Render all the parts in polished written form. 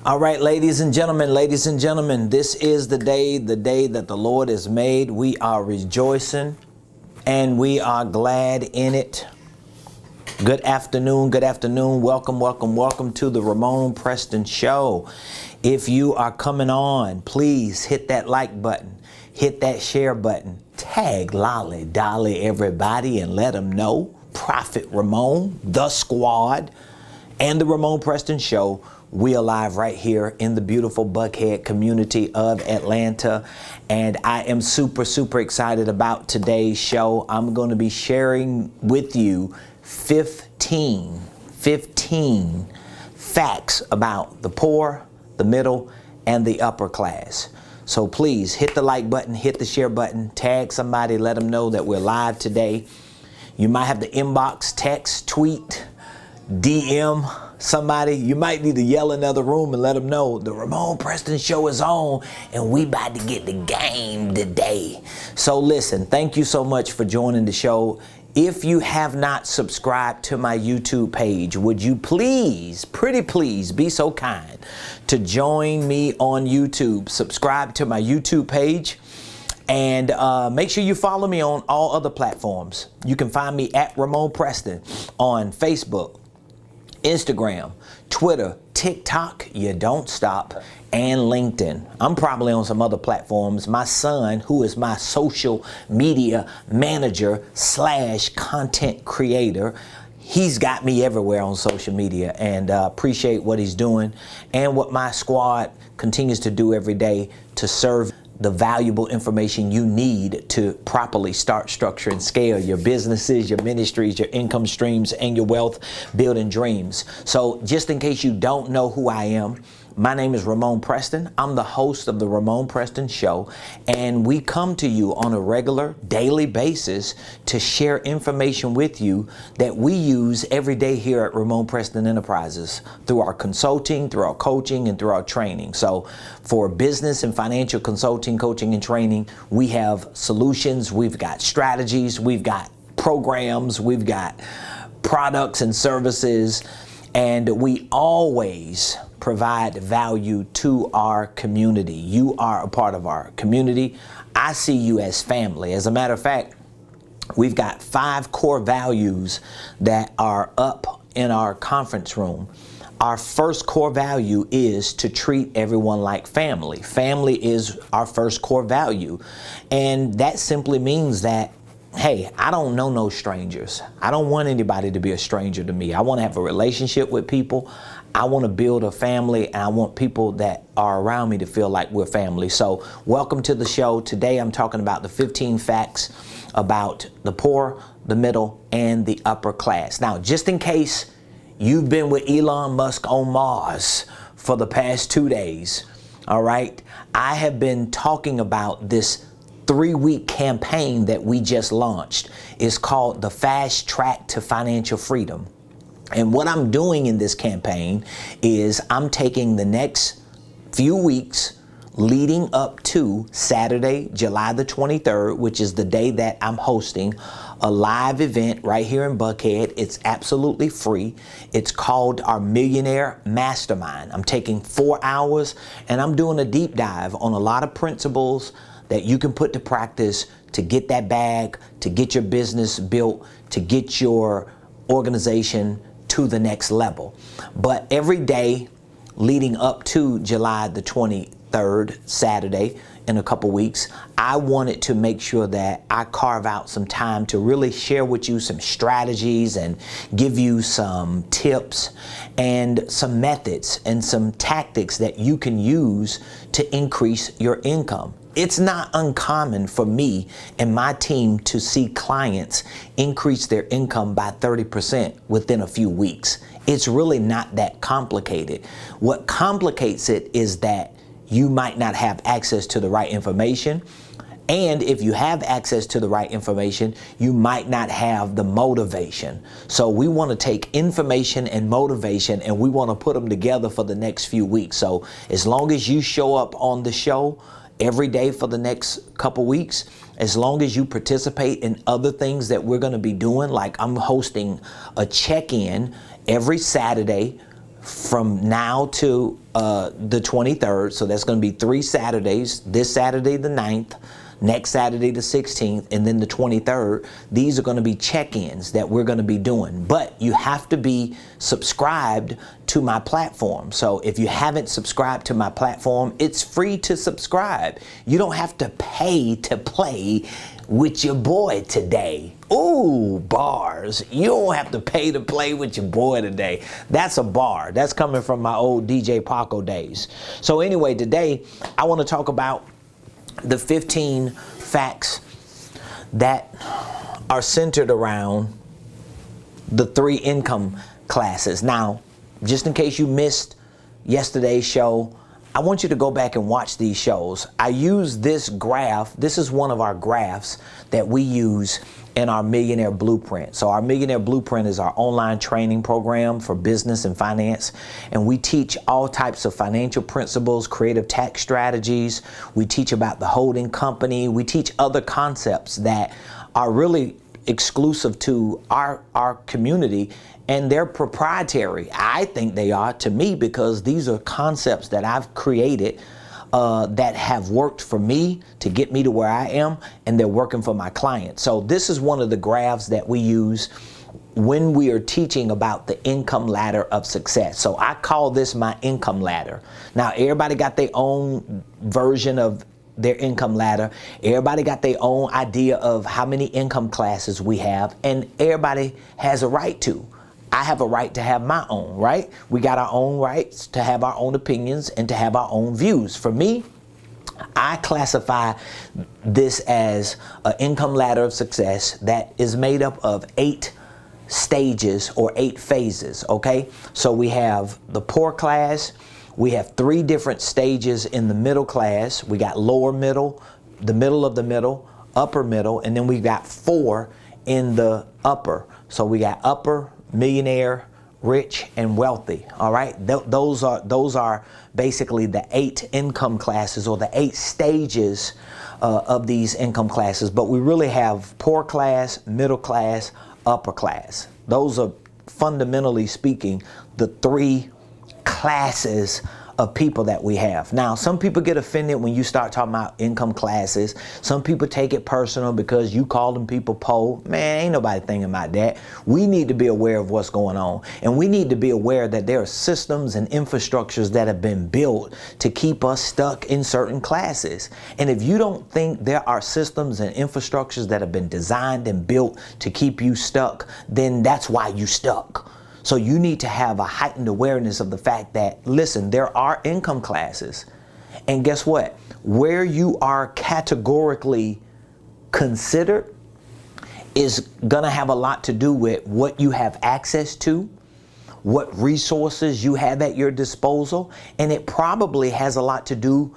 All right, ladies and gentlemen, this is the day that the Lord has made. We are rejoicing and we are glad in it. Good afternoon. Welcome to the Ramon Preston Show. If you are coming on, please hit that like button, hit that share button, tag Lolly Dolly everybody and let them know Prophet Ramon, the squad, and the Ramon Preston Show. We are live right here in the beautiful Buckhead community of Atlanta, and I am super excited about today's show. I'm going to be sharing with you 15 facts about the poor, the middle, and the upper class. So please hit the like button, hit the share button, tag somebody, let them know that we're live today. You might have to inbox, text, tweet, DM somebody. You might need to yell in another room and let them know the Ramon Preston Show is on and we about to get the game today. So listen, thank you so much for joining the show. If you have not subscribed to my YouTube page, would you please, pretty please, be so kind to join me on YouTube. Subscribe to my YouTube page. And make sure you follow me on all other platforms. You can find me at Ramon Preston on Facebook, Instagram, Twitter, TikTok, you don't stop, and LinkedIn. I'm probably on some other platforms. My son, who is my social media manager / content creator, he's got me everywhere on social media, and appreciate what he's doing and what my squad continues to do every day to serve the valuable information you need to properly start, structure, and scale your businesses, your ministries, your income streams, and your wealth building dreams. So just in case you don't know who I am, my name is Ramon Preston. I'm the host of the Ramon Preston Show, and we come to you on a regular daily basis to share information with you that we use every day here at Ramon Preston Enterprises through our consulting, through our coaching, and through our training. So for business and financial consulting, coaching, and training, we have solutions, we've got strategies, we've got programs, we've got products and services, and we always provide value to our community. You are a part of our community. I see you as family. As a matter of fact, we've got 5 core values that are up in our conference room. Our first core value is to treat everyone like family. Family is our first core value. And that simply means that, hey, I don't know no strangers. I don't want anybody to be a stranger to me. I want to have a relationship with people. I want to build a family, and I want people that are around me to feel like we're family. So welcome to the show. Today I'm talking about the 15 facts about the poor, the middle, and the upper class. Now, just in case you've been with Elon Musk on Mars for the past 2 days, all right, I have been talking about this 3-week campaign that we just launched. It's called the Fast Track to Financial Freedom. And what I'm doing in this campaign is I'm taking the next few weeks leading up to Saturday, July the 23rd, which is the day that I'm hosting a live event right here in Buckhead. It's absolutely free. It's called our Millionaire Mastermind. I'm taking 4 hours and I'm doing a deep dive on a lot of principles that you can put to practice to get that bag, to get your business built, to get your organization to the next level. But every day leading up to July the 23rd, Saturday, in a couple weeks, I wanted to make sure that I carve out some time to really share with you some strategies and give you some tips and some methods and some tactics that you can use to increase your income. It's not uncommon for me and my team to see clients increase their income by 30% within a few weeks. It's really not that complicated. What complicates it is that you might not have access to the right information. And if you have access to the right information, you might not have the motivation. So we want to take information and motivation and we want to put them together for the next few weeks. So as long as you show up on the show every day for the next couple weeks, as long as you participate in other things that we're going to be doing, like I'm hosting a check-in every Saturday from now to the 23rd. So that's going to be 3 Saturdays. This Saturday the 9th, next Saturday the 16th, and then the 23rd. These are going to be check-ins that we're going to be doing. But you have to be subscribed to my platform. So if you haven't subscribed to my platform, it's free to subscribe. You don't have to pay to play with your boy today. Ooh, bars. You don't have to pay to play with your boy today. That's a bar. That's coming from my old DJ Paco days. So anyway, today I want to talk about the 15 facts that are centered around the 3 income classes. Now, just in case you missed yesterday's show, I want you to go back and watch these shows. I use this graph. This is one of our graphs that we use in our Millionaire Blueprint. So our Millionaire Blueprint is our online training program for business and finance. And we teach all types of financial principles, creative tax strategies. We teach about the holding company. We teach other concepts that are really exclusive to our community, and they're proprietary. I think they are to me, because these are concepts that I've created that have worked for me to get me to where I am, and they're working for my clients. So this is one of the graphs that we use when we are teaching about the income ladder of success. So I call this my income ladder. Now, everybody got their own version of their income ladder. Everybody got their own idea of how many income classes we have, and everybody has a right to. I have a right to have my own, right? We got our own rights to have our own opinions and to have our own views. For me, I classify this as an income ladder of success that is made up of 8 stages or 8 phases, okay? So we have the poor class. We have 3 different stages in the middle class. We got lower middle, the middle of the middle, upper middle, and then we got 4 in the upper. So we got upper, millionaire, rich, and wealthy. All right, those are basically the 8 income classes, or the 8 stages of these income classes. But we really have poor class, middle class, upper class. Those are, fundamentally speaking, the 3 classes of people that we have. Now, some people get offended when you start talking about income classes. Some people take it personal because you call them people poor. Man, ain't nobody thinking about that. We need to be aware of what's going on, and we need to be aware that there are systems and infrastructures that have been built to keep us stuck in certain classes. And if you don't think there are systems and infrastructures that have been designed and built to keep you stuck, then that's why you stuck. So you need to have a heightened awareness of the fact that, listen, there are income classes. And guess what? Where you are categorically considered is going to have a lot to do with what you have access to, what resources you have at your disposal, and it probably has a lot to do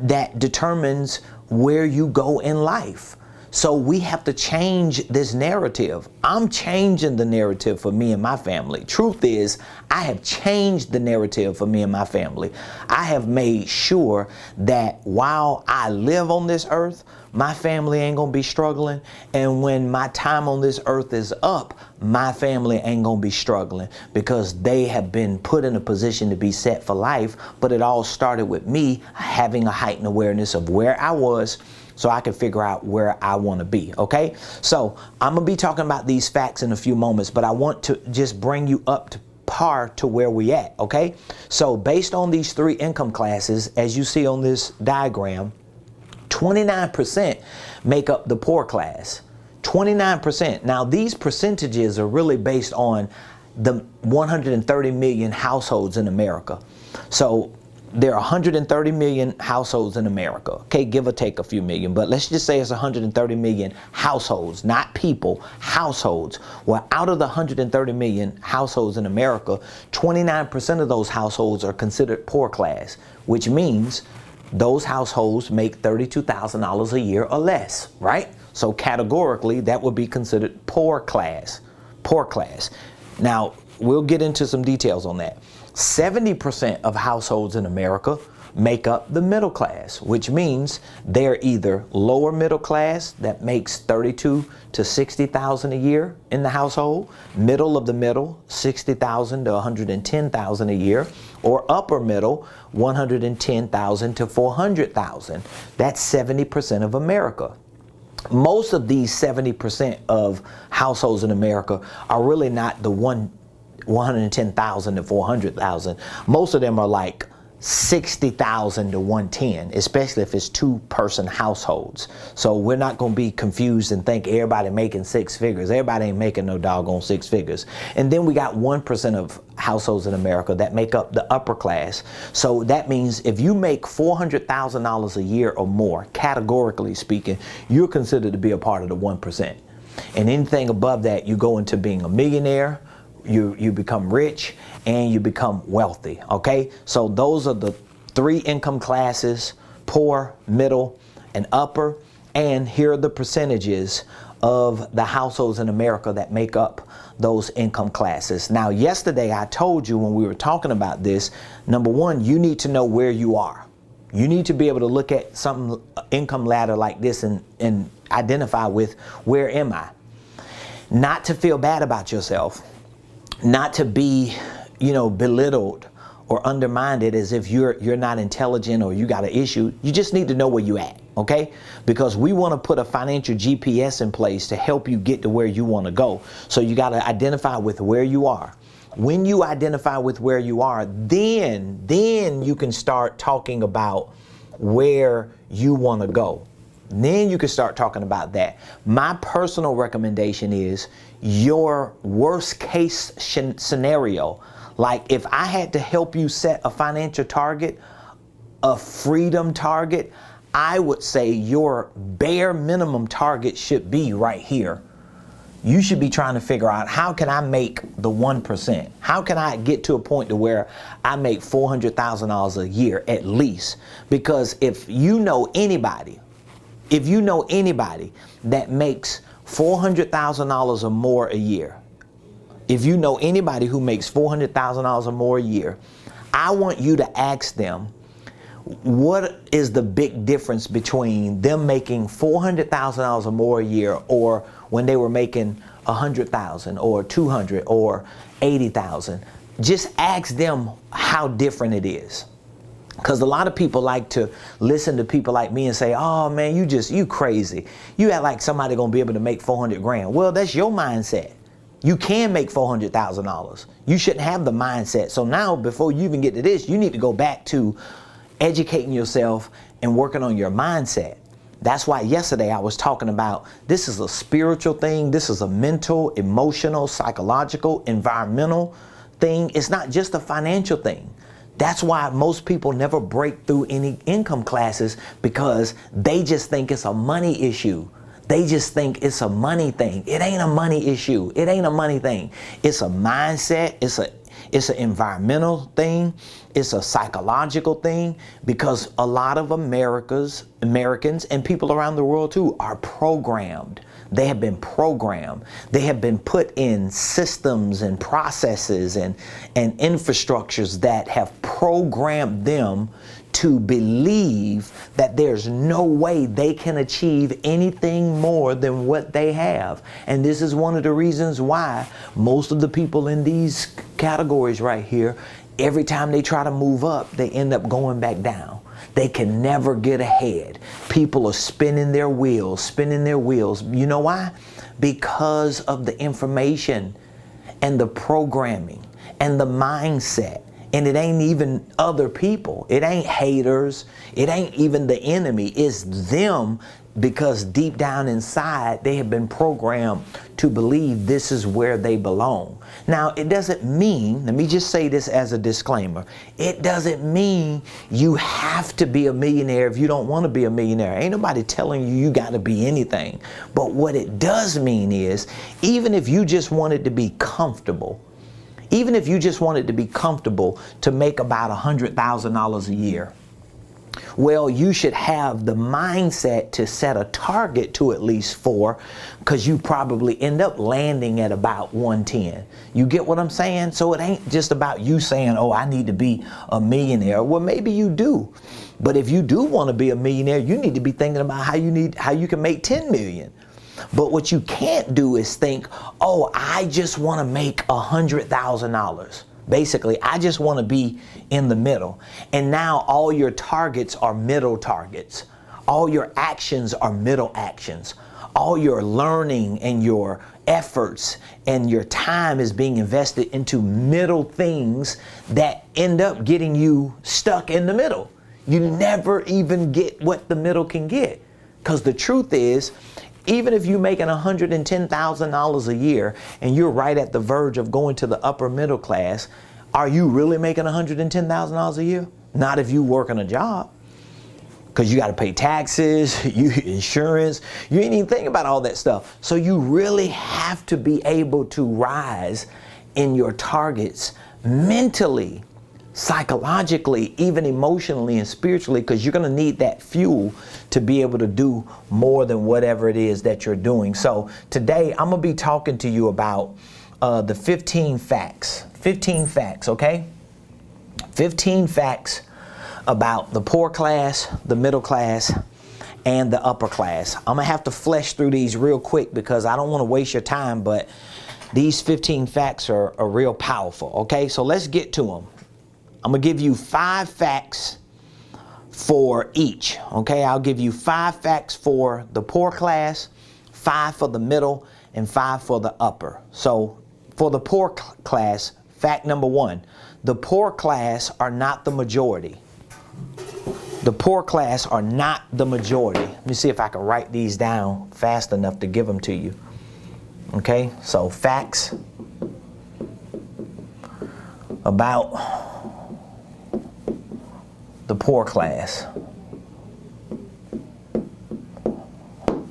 that determines where you go in life. So we have to change this narrative. I'm changing the narrative for me and my family. Truth is, I have changed the narrative for me and my family. I have made sure that while I live on this earth, my family ain't gonna be struggling. And when my time on this earth is up, my family ain't gonna be struggling, because they have been put in a position to be set for life. But it all started with me having a heightened awareness of where I was, so I can figure out where I want to be, okay? So I'm going to be talking about these facts in a few moments, but I want to just bring you up to par to where we at, okay? So based on these 3 income classes, as you see on this diagram, 29% make up the poor class. 29%. Now, these percentages are really based on the 130 million households in America. So there are 130 million households in America, okay, give or take a few million, but let's just say it's 130 million households, not people, households. Well, out of the 130 million households in America, 29% of those households are considered poor class, which means those households make $32,000 a year or less, right? So categorically, that would be considered poor class, poor class. Now, we'll get into some details on that. 70% of households in America make up the middle class, which means they're either lower middle class that makes 32 to 60,000 a year in the household, middle of the middle, 60,000 to 110,000 a year, or upper middle, 110,000 to 400,000. That's 70% of America. Most of these 70% of households in America are really not the 110,000 to 400,000. Most of them are like 60,000 to 110, especially if it's two-person households. So we're not going to be confused and think everybody making six figures. Everybody ain't making no doggone six figures. And then we got 1% of households in America that make up the upper class. So that means if you make $400,000 a year or more, categorically speaking, you're considered to be a part of the 1%. And anything above that, you go into being a millionaire, you become rich, and you become wealthy, okay? So those are the three income classes: poor, middle, and upper. And here are the percentages of the households in America that make up those income classes. Now, yesterday I told you when we were talking about this, number one, you need to know where you are. You need to be able to look at some income ladder like this and identify with, where am I? Not to feel bad about yourself, not to be, belittled or undermined as if you're not intelligent or you got an issue. You just need to know where you at, okay? Because we want to put a financial GPS in place to help you get to where you want to go. So you got to identify with where you are. When you identify with where you are, then you can start talking about where you want to go. Then you can start talking about that. My personal recommendation is your worst case scenario. Like if I had to help you set a financial target, a freedom target, I would say your bare minimum target should be right here. You should be trying to figure out, how can I make the 1%? How can I get to a point to where I make $400,000 a year at least? Because if you know anybody that makes $400,000 or more a year, if you know anybody who makes $400,000 or more a year, I want you to ask them, what is the big difference between them making $400,000 or more a year or when they were making $100,000 or $200,000 or $80,000? Just ask them how different it is. Because a lot of people like to listen to people like me and say, oh man, you crazy. You act like somebody gonna be able to make 400 grand. Well, that's your mindset. You can make $400,000. You shouldn't have the mindset. So now, before you even get to this, you need to go back to educating yourself and working on your mindset. That's why yesterday I was talking about, this is a spiritual thing. This is a mental, emotional, psychological, environmental thing. It's not just a financial thing. That's why most people never break through any income classes, because they just think it's a money issue. They just think it's a money thing. It ain't a money issue. It ain't a money thing. It's a mindset. It's an environmental thing. It's a psychological thing, because a lot of Americans and people around the world too are programmed. They have been programmed. They have been put in systems and processes and infrastructures that have programmed them to believe that there's no way they can achieve anything more than what they have. And this is one of the reasons why most of the people in these categories right here, every time they try to move up, they end up going back down. They can never get ahead. People are spinning their wheels. You know why? Because of the information and the programming and the mindset. And it ain't even other people. It ain't haters. It ain't even the enemy. It's them, because deep down inside, they have been programmed to believe this is where they belong. Now, it doesn't mean, let me just say this as a disclaimer, it doesn't mean you have to be a millionaire if you don't want to be a millionaire. Ain't nobody telling you got to be anything. But what it does mean is, even if you just wanted to be comfortable, to make about $100,000 a year, Well, you should have the mindset to set a target to at least 4, because you probably end up landing at about 110. You get what I'm saying? So it ain't just about you saying, oh, I need to be a millionaire. Well, maybe you do. But if you do want to be a millionaire, you need to be thinking about how you can make 10 million. But what you can't do is think, oh, I just want to make $100,000. Basically, I just want to be in the middle. And now all your targets are middle targets. All your actions are middle actions. All your learning and your efforts and your time is being invested into middle things that end up getting you stuck in the middle. You never even get what the middle can get. Because the truth is, even if you're making $110,000 a year and you're right at the verge of going to the upper middle class, are you really making $110,000 a year? Not if you working a job. Because you got to pay taxes, insurance, you ain't even thinking about all that stuff. So you really have to be able to rise in your targets mentally, psychologically, even emotionally and spiritually, because you're going to need that fuel to be able to do more than whatever it is that you're doing. So today I'm going to be talking to you about the 15 facts. 15 facts, okay? 15 facts about the poor class, the middle class, and the upper class. I'm going to have to flesh through these real quick because I don't want to waste your time, but these 15 facts are real powerful, okay? So let's get to them. I'm going to give you 5 facts for each, okay? I'll give you 5 facts for the poor class, 5 for the middle, and 5 for the upper. So for the poor class, fact number 1, the poor class are not the majority. The poor class are not the majority. Let me see if I can write these down fast enough to give them to you. Okay, so facts about the poor class.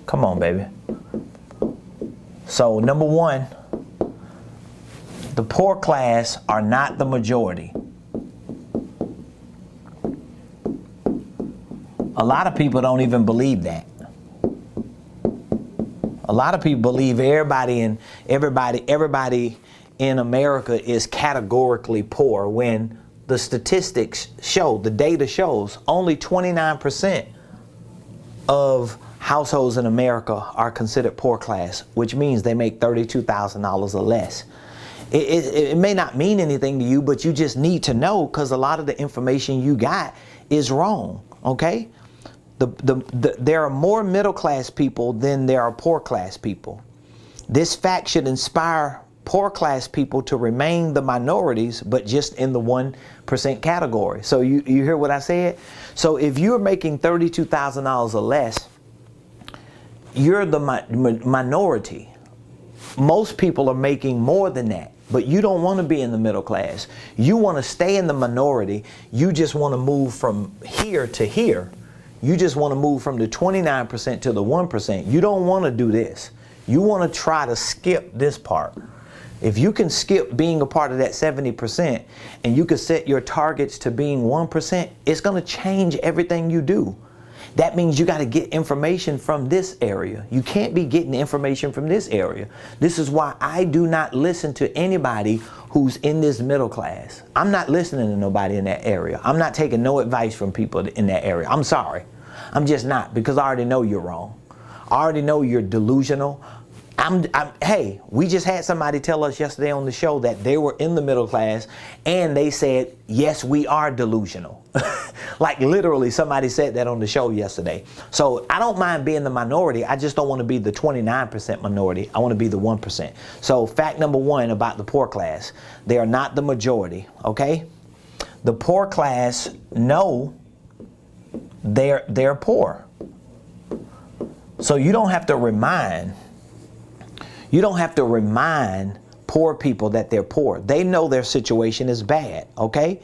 Come on, baby. So number 1, the poor class are not the majority. A lot of people don't even believe that. A lot of people believe everybody in America is categorically poor, when the statistics show, the data shows, only 29% of households in America are considered poor class, which means they make $32,000 or less. It may not mean anything to you, but you just need to know, because a lot of the information you got is wrong, okay? There are more middle class people than there are poor class people. This fact should inspire poor class people to remain the minorities, but just in the 1% category. So you hear what I said? So if you're making $32,000 or less, you're the minority. Most people are making more than that, but you don't want to be in the middle class. You want to stay in the minority. You just want to move from here to here. You just want to move from the 29% to the 1%. You don't want to do this. You want to try to skip this part. If you can skip being a part of that 70% and you can set your targets to being 1%, it's going to change everything you do. That means you got to get information from this area. You can't be getting information from this area. This is why I do not listen to anybody who's in this middle class. I'm not listening to nobody in that area. I'm not taking no advice from people in that area. I'm sorry. I'm just not, because I already know you're wrong. I already know you're delusional. Hey, we just had somebody tell us yesterday on the show that they were in the middle class and they said, yes, we are delusional. Like literally somebody said that on the show yesterday. So I don't mind being the minority. I just don't want to be the 29% minority. I want to be the 1%. So fact number 1 about the poor class, they are not the majority, okay? The poor class know they're poor. So you don't have to remind poor people that they're poor. They know their situation is bad, okay?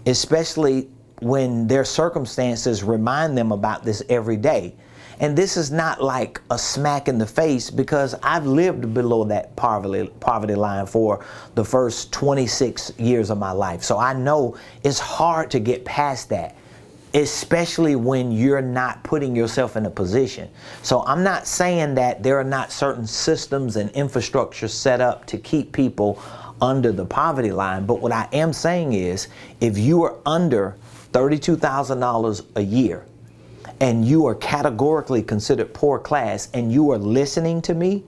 Especially when their circumstances remind them about this every day. And this is not like a smack in the face, because I've lived below that poverty line for the first 26 years of my life. So I know it's hard to get past that. especially when you're not putting yourself in a position. So I'm not saying that there are not certain systems and infrastructure set up to keep people under the poverty line, but what I am saying is, if you are under $32,000 a year and you are categorically considered poor class and you are listening to me,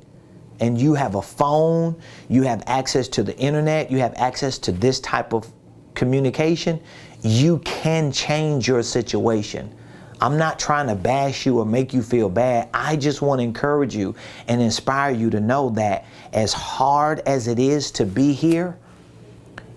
and you have a phone, you have access to the internet, you have access to this type of communication, you can change your situation. I'm not trying to bash you or make you feel bad. I just want to encourage you and inspire you to know that as hard as it is to be here,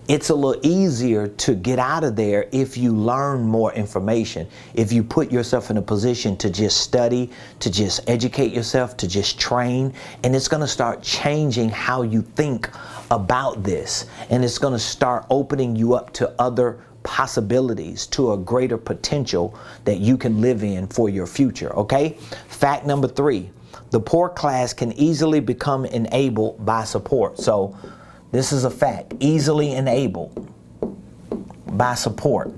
it's a little easier to get out of there if you learn more information, if you put yourself in a position to just study, to just educate yourself, to just train, and it's going to start changing how you think about this, and it's going to start opening you up to other possibilities, to a greater potential that you can live in for your future, okay? Fact number 3, the poor class can easily become enabled by support. So this is a fact, easily enabled by support.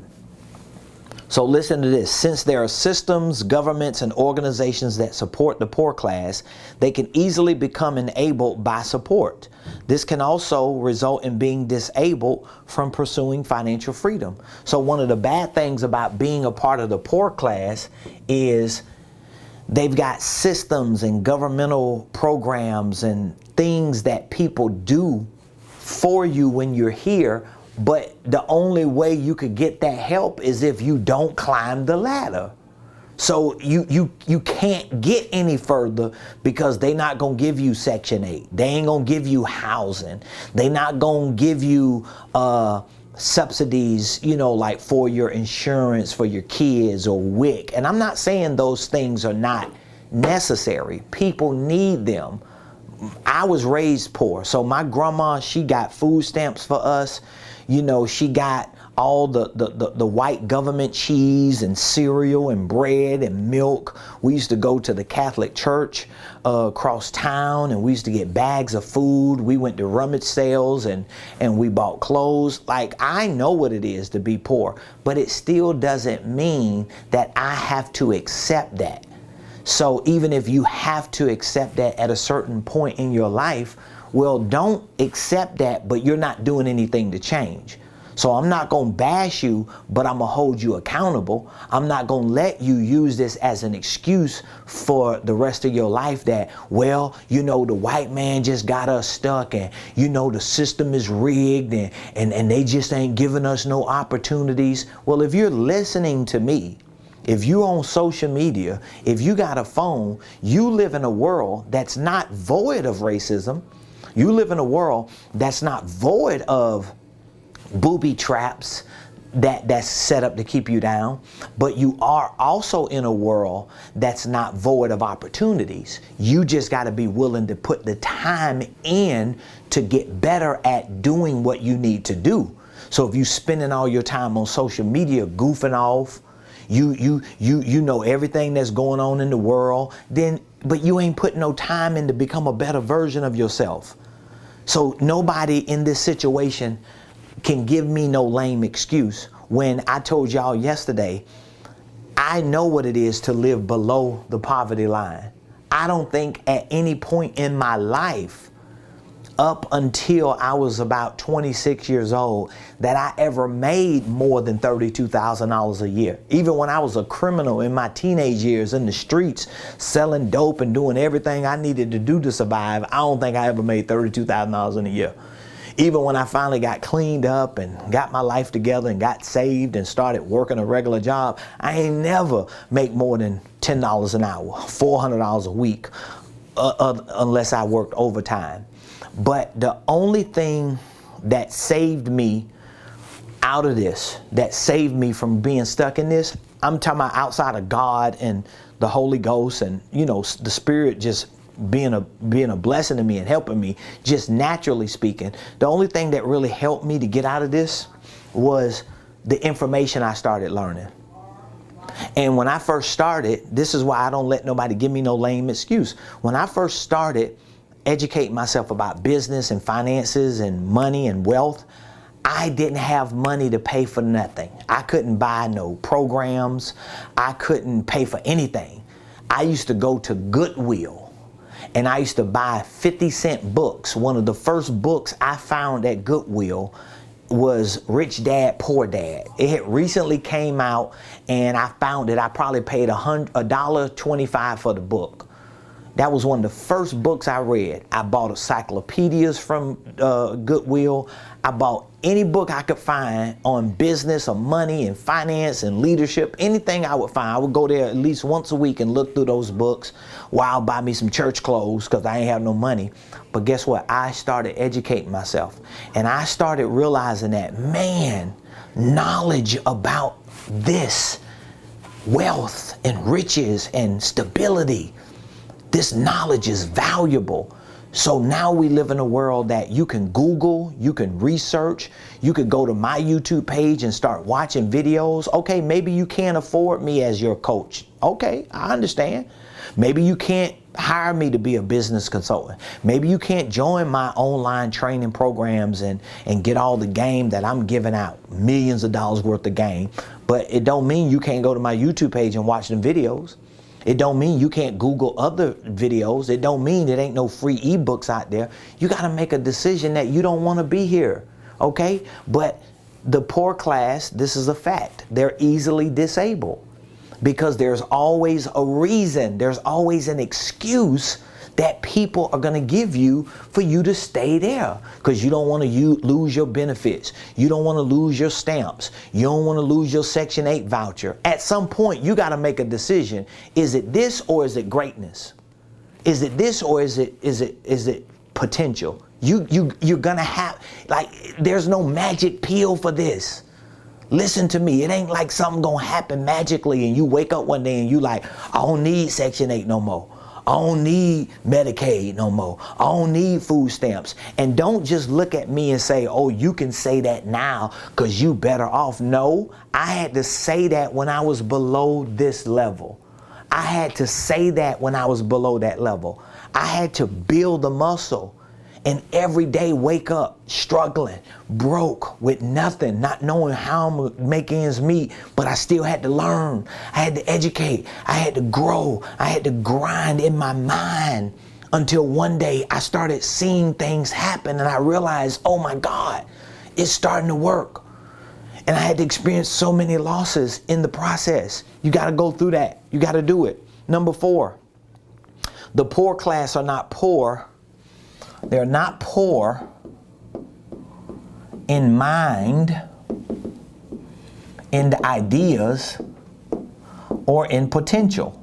So listen to this. Since there are systems, governments, and organizations that support the poor class, they can easily become enabled by support. This can also result in being disabled from pursuing financial freedom. So one of the bad things about being a part of the poor class is they've got systems and governmental programs and things that people do for you when you're here, but the only way you could get that help is if you don't climb the ladder. So you can't get any further because they're not going to give you Section 8. They ain't going to give you housing. They're not going to give you subsidies, you know, like for your insurance for your kids or WIC. And I'm not saying those things are not necessary. People need them. I was raised poor, so my grandma, she got food stamps for us. You know, she got all the white government cheese and cereal and bread and milk. We used to go to the Catholic church across town, and we used to get bags of food. We went to rummage sales and we bought clothes. Like, I know what it is to be poor, but it still doesn't mean that I have to accept that. So even if you have to accept that at a certain point in your life, well, don't accept that, but you're not doing anything to change. So I'm not going to bash you, but I'm going to hold you accountable. I'm not going to let you use this as an excuse for the rest of your life that, well, you know, the white man just got us stuck, and, you know, the system is rigged, and they just ain't giving us no opportunities. Well, if you're listening to me, if you're on social media, if you got a phone, you live in a world that's not void of racism. You live in a world that's not void of booby traps that's set up to keep you down. But you are also in a world that's not void of opportunities. You just got to be willing to put the time in to get better at doing what you need to do. So if you're spending all your time on social media goofing off, you know everything that's going on in the world, but you ain't putting no time in to become a better version of yourself. So nobody in this situation can give me no lame excuse when I told y'all yesterday, I know what it is to live below the poverty line. I don't think at any point in my life up until I was about 26 years old that I ever made more than $32,000 a year. Even when I was a criminal in my teenage years in the streets selling dope and doing everything I needed to do to survive, I don't think I ever made $32,000 in a year. Even when I finally got cleaned up and got my life together and got saved and started working a regular job, I ain't never make more than $10 an hour, $400 a week, unless I worked overtime. But the only thing that saved me out of this, that saved me from being stuck in this, I'm talking about outside of God and the Holy Ghost and, you know, the Spirit just being a blessing to me and helping me, just naturally speaking, the only thing that really helped me to get out of this was the information I started learning. And when I first started, this is why I don't let nobody give me no lame excuse. When I first started educating myself about business and finances and money and wealth, I didn't have money to pay for nothing. I couldn't buy no programs. I couldn't pay for anything. I used to go to Goodwill and I used to buy 50-cent books. One of the first books I found at Goodwill was Rich Dad, Poor Dad. It had recently came out and I found it. I probably paid $1.25 for the book. That was one of the first books I read. I bought encyclopedias from Goodwill. I bought any book I could find on business or money and finance and leadership, anything I would find. I would go there at least once a week and look through those books while I'll buy me some church clothes because I ain't have no money. But guess what? I started educating myself and I started realizing that, man, knowledge about this, wealth and riches and stability, this knowledge is valuable. So now we live in a world that you can Google, you can research, you could go to my YouTube page and start watching videos. Okay, maybe you can't afford me as your coach. Okay, I understand. Maybe you can't hire me to be a business consultant. Maybe you can't join my online training programs and get all the game that I'm giving out, millions of dollars worth of game. But it don't mean you can't go to my YouTube page and watch them videos. It don't mean you can't Google other videos. It don't mean it ain't no free ebooks out there. You got to make a decision that you don't want to be here, okay? But the poor class, this is a fact. They're easily disabled because there's always a reason. There's always an excuse that people are going to give you for you to stay there because you don't want to lose your benefits. You don't want to lose your stamps. You don't want to lose your Section 8 voucher. At some point, you got to make a decision. Is it this or is it greatness? Is it this or is it potential? You're going to have, like, there's no magic pill for this. Listen to me. It ain't like something going to happen magically and you wake up one day and you like, I don't need Section 8 no more. I don't need Medicaid no more. I don't need food stamps. And don't just look at me and say, oh, you can say that now because you better off. No, I had to say that when I was below this level. I had to say that when I was below that level. I had to build the muscle and every day wake up struggling, broke with nothing, not knowing how I'm going to make ends meet, but I still had to learn. I had to educate. I had to grow. I had to grind in my mind until one day I started seeing things happen and I realized, oh my God, it's starting to work. And I had to experience so many losses in the process. You got to go through that. You got to do it. Number 4, the poor class are not poor. They're not poor in mind, in the ideas, or in potential.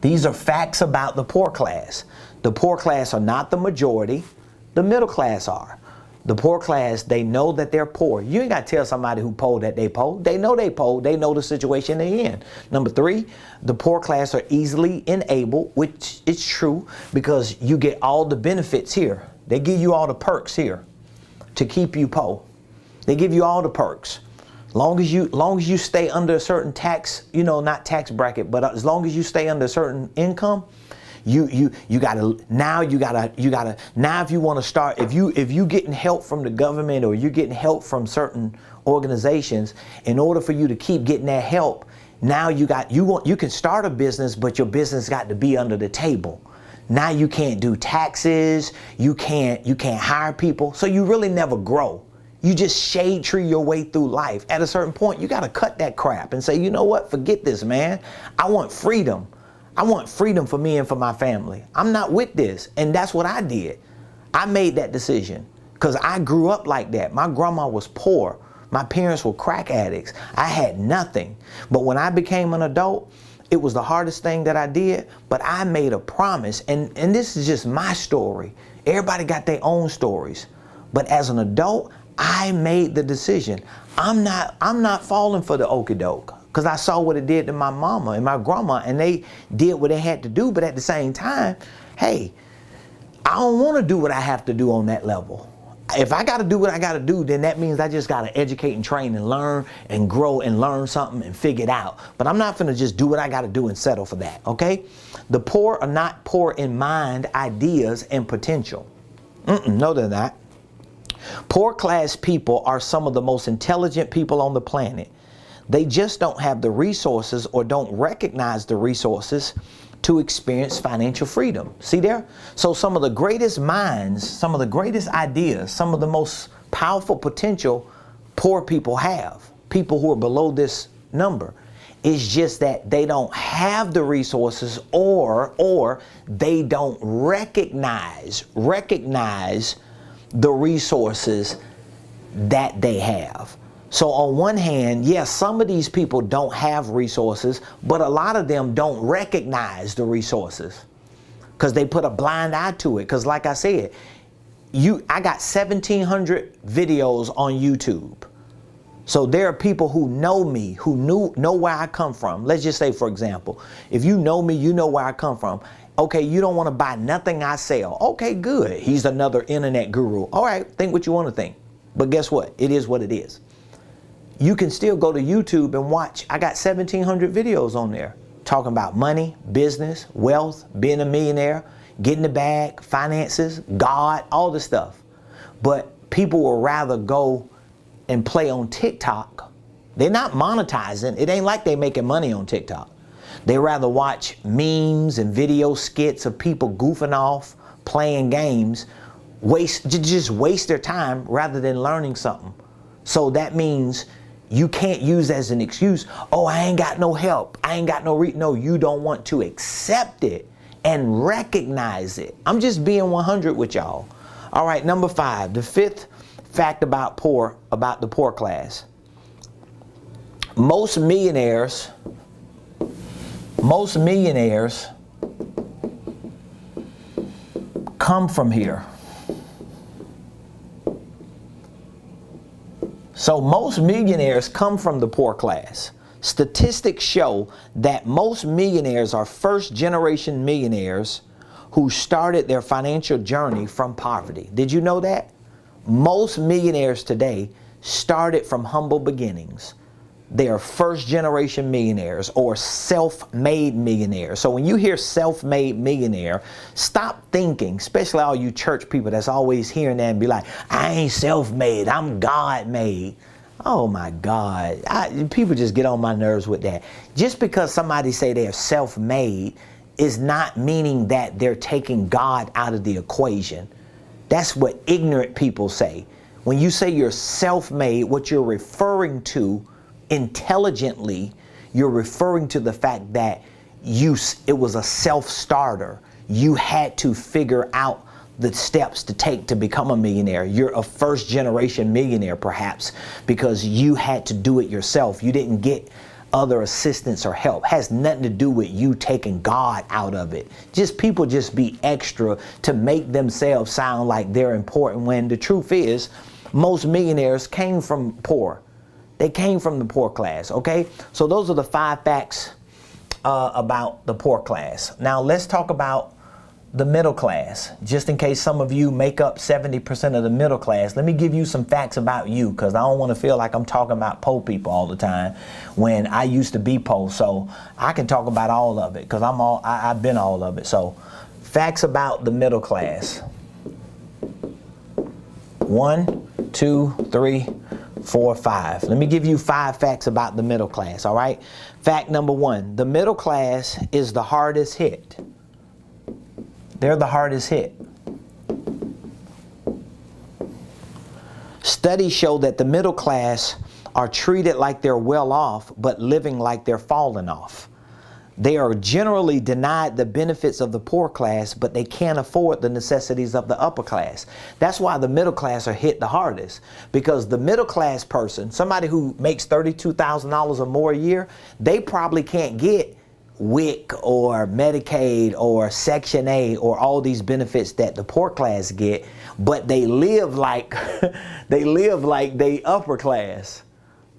These are facts about the poor class. The poor class are not the majority. The middle class are. The poor class, they know that they're poor. You ain't got to tell somebody who poor that they poor. They know they poor. They know the situation they're in. Number 3, the poor class are easily enabled, which is true because you get all the benefits here. They give you all the perks here to keep you poor. They give you all the perks. Long as you stay under a certain tax, not tax bracket, but as long as you stay under a certain income, you gotta now if you want to start, if you getting help from the government or you're getting help from certain organizations, in order for you to keep getting that help, now you can start a business, but your business got to be under the table. Now you can't do taxes, you can't hire people, so you really never grow. You just shade tree your way through life. At a certain point, you got to cut that crap and say, you know what, forget this, man. I want freedom. I want freedom for me and for my family. I'm not with this. And that's what I did. I made that decision because I grew up like that. My grandma was poor. My parents were crack addicts. I had nothing. But when I became an adult, it was the hardest thing that I did, but I made a promise. And this is just my story. Everybody got their own stories. But as an adult, I made the decision. I'm not falling for the okie doke. Because I saw what it did to my mama and my grandma, and they did what they had to do. But at the same time, hey, I don't want to do what I have to do on that level. If I got to do what I got to do, then that means I just got to educate and train and learn and grow and learn something and figure it out. But I'm not going to just do what I got to do and settle for that, okay? The poor are not poor in mind, ideas, and potential. No, they're not. Poor class people are some of the most intelligent people on the planet. They just don't have the resources or don't recognize the resources to experience financial freedom. See there? So some of the greatest minds, some of the greatest ideas, some of the most powerful potential poor people have, people who are below this number, is just that they don't have the resources or they don't recognize the resources that they have. So on one hand, yes, some of these people don't have resources, but a lot of them don't recognize the resources because they put a blind eye to it. Because like I said, I got 1,700 videos on YouTube. So there are people who know me, who know where I come from. Let's just say, for example, if you know me, you know where I come from. Okay, you don't want to buy nothing I sell. Okay, good. He's another internet guru. All right, think what you want to think. But guess what? It is what it is. You can still go to YouTube and watch. I got 1,700 videos on there talking about money, business, wealth, being a millionaire, getting the bag, finances, God, all this stuff. But people will rather go and play on TikTok. They're not monetizing. It ain't like they making money on TikTok. They rather watch memes and video skits of people goofing off, playing games, just waste their time rather than learning something. So that means you can't use as an excuse, oh, I ain't got no help. I ain't got no no, you don't want to accept it and recognize it. I'm just being 100 with y'all. All right, number 5, the 5th fact about the poor class. Most millionaires come from here. So most millionaires come from the poor class. Statistics show that most millionaires are first-generation millionaires who started their financial journey from poverty. Did you know that? Most millionaires today started from humble beginnings. They are first-generation millionaires or self-made millionaires. So when you hear self-made millionaire, stop thinking, especially all you church people that's always hearing that and be like, I ain't self-made, I'm God-made. Oh my God, people just get on my nerves with that. Just because somebody say they're self-made is not meaning that they're taking God out of the equation. That's what ignorant people say. When you say you're self-made, what you're referring to intelligently, you're referring to the fact that it was a self-starter. You had to figure out the steps to take to become a millionaire. You're a first-generation millionaire, perhaps, because you had to do it yourself. You didn't get other assistance or help. It has nothing to do with you taking God out of it. People just be extra to make themselves sound like they're important, when the truth is most millionaires came from poor. They came from the poor class, okay? So those are the 5 facts about the poor class. Now let's talk about the middle class. Just in case some of you make up 70% of the middle class, let me give you some facts about you, because I don't want to feel like I'm talking about poor people all the time when I used to be poor. So I can talk about all of it because I've been all of it. So facts about the middle class. 1, 2, 3, 4, 5. Let me give you 5 facts about the middle class, all right? Fact number 1, the middle class is the hardest hit. They're the hardest hit. Studies show that the middle class are treated like they're well off, but living like they're falling off. They are generally denied the benefits of the poor class, but they can't afford the necessities of the upper class. That's why the middle class are hit the hardest, because the middle class person, somebody who makes $32,000 or more a year, they probably can't get WIC or Medicaid or Section A or all these benefits that the poor class get, but they live like they upper class.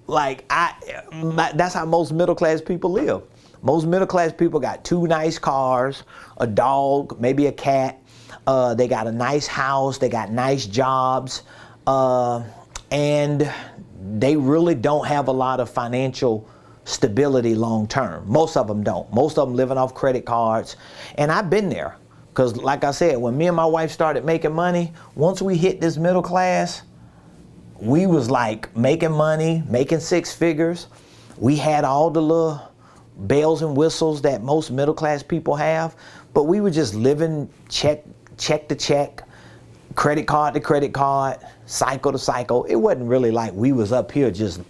That's how most middle class people live. Most middle class people got 2 nice cars, a dog, maybe a cat. They got a nice house. They got nice jobs. And they really don't have a lot of financial stability long term. Most of them don't. Most of them living off credit cards. And I've been there. Because like I said, when me and my wife started making money, once we hit this middle class, we was like making money, making six figures. We had all the little bells and whistles that most middle class people have, but we were just living check to check, credit card to credit card, cycle to cycle. It wasn't really like we was up here just,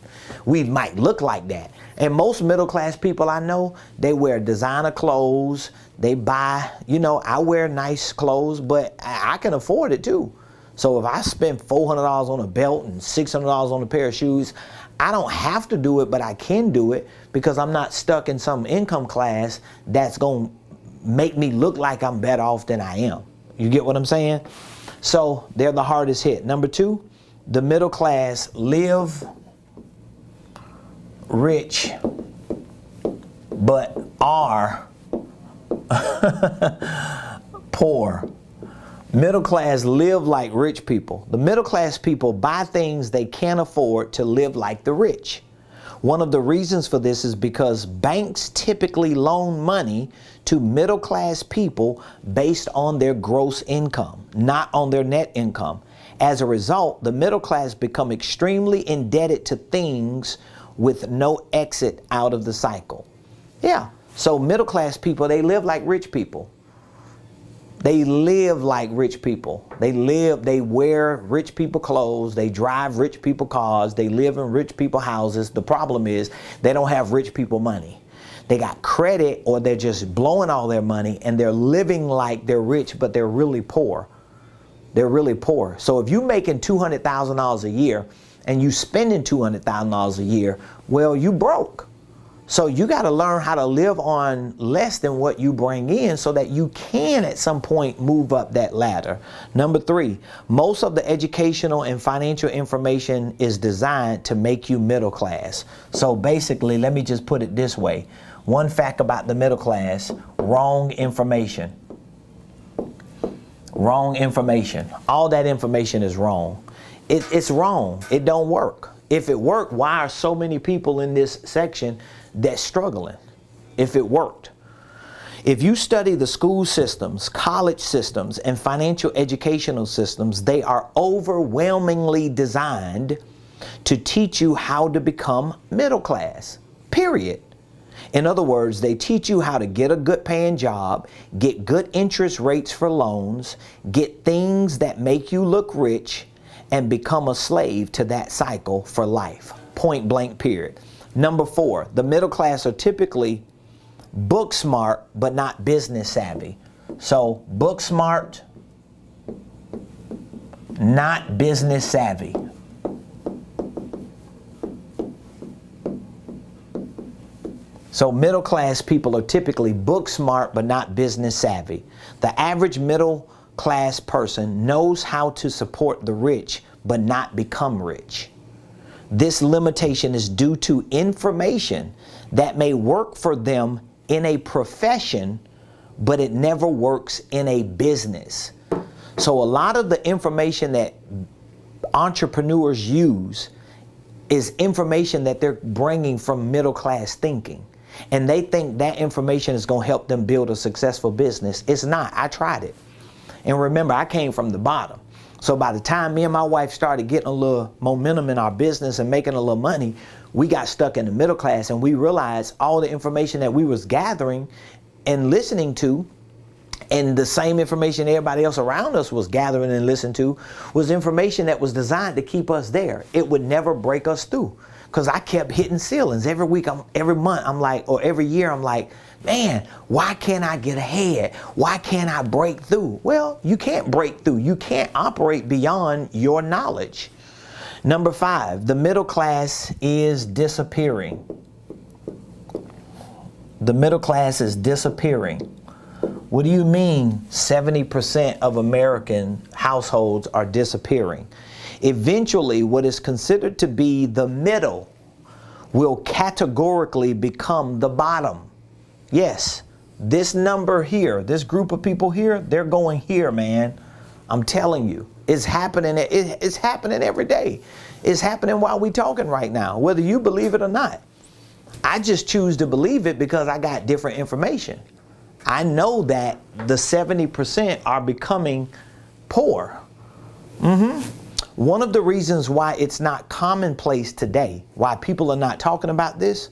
we might look like that. And most middle class people I know, they wear designer clothes, they buy, you know, I wear nice clothes, but I can afford it too. So if I spend $400 on a belt and $600 on a pair of shoes, I don't have to do it, but I can do it because I'm not stuck in some income class that's going to make me look like I'm better off than I am. You get what I'm saying? So they're the hardest hit. Number two, the middle class live rich, but are poor. Middle class live like rich people. The middle class people buy things they can't afford to live like the rich. One of the reasons for this is because banks typically loan money to middle class people based on their gross income, not on their net income. As a result, the middle class become extremely indebted to things with no exit out of the cycle. Yeah, so middle class people, they live like rich people. They live like rich people. They wear rich people clothes. They drive rich people cars. They live in rich people houses. The problem is they don't have rich people money. They got credit, or they're just blowing all their money and they're living like they're rich, but they're really poor. They're really poor. So if you're making $200,000 a year and you spending $200,000 a year, well, you broke. So you got to learn how to live on less than what you bring in so that you can at some point move up that ladder. Number three, most of the educational and financial information is designed to make you middle class. So basically, let me just put it this way. One fact about the middle class, wrong information. Wrong information. All that information is wrong. It's wrong. It don't work. If it worked, why are so many people in this section that's struggling? If it worked. If you study the school systems, college systems, and financial educational systems, they are overwhelmingly designed to teach you how to become middle class, period. In other words, they teach you how to get a good paying job, get good interest rates for loans, get things that make you look rich, and become a slave to that cycle for life. Point blank, period. Number four, the middle class are typically book smart, but not business savvy. So book smart, not business savvy. So middle class people are typically book smart, but not business savvy. The average middle class person knows how to support the rich, but not become rich. This limitation is due to information that may work for them in a profession, but it never works in a business. So a lot of the information that entrepreneurs use is information that they're bringing from middle class thinking. And they think that information is going to help them build a successful business. It's not. I tried it. And remember, I came from the bottom. So by the time me and my wife started getting a little momentum in our business and making a little money, we got stuck in the middle class, and we realized all the information that we was gathering and listening to, and the same information everybody else around us was gathering and listening to, was information that was designed to keep us there. It would never break us through. Because I kept hitting ceilings every week, every month. I'm like, or every year, I'm like, man, why can't I get ahead? Why can't I break through? Well, you can't break through. You can't operate beyond your knowledge. Number five, the middle class is disappearing. The middle class is disappearing. What do you mean 70% of American households are disappearing? Eventually, what is considered to be the middle will categorically become the bottom. Yes, this number here, this group of people here, they're going here, man. I'm telling you, it's happening. It's happening every day. It's happening while we're talking right now, whether you believe it or not. I just choose to believe it because I got different information. I know that the 70% are becoming poor. One of the reasons why it's not commonplace today, why people are not talking about this,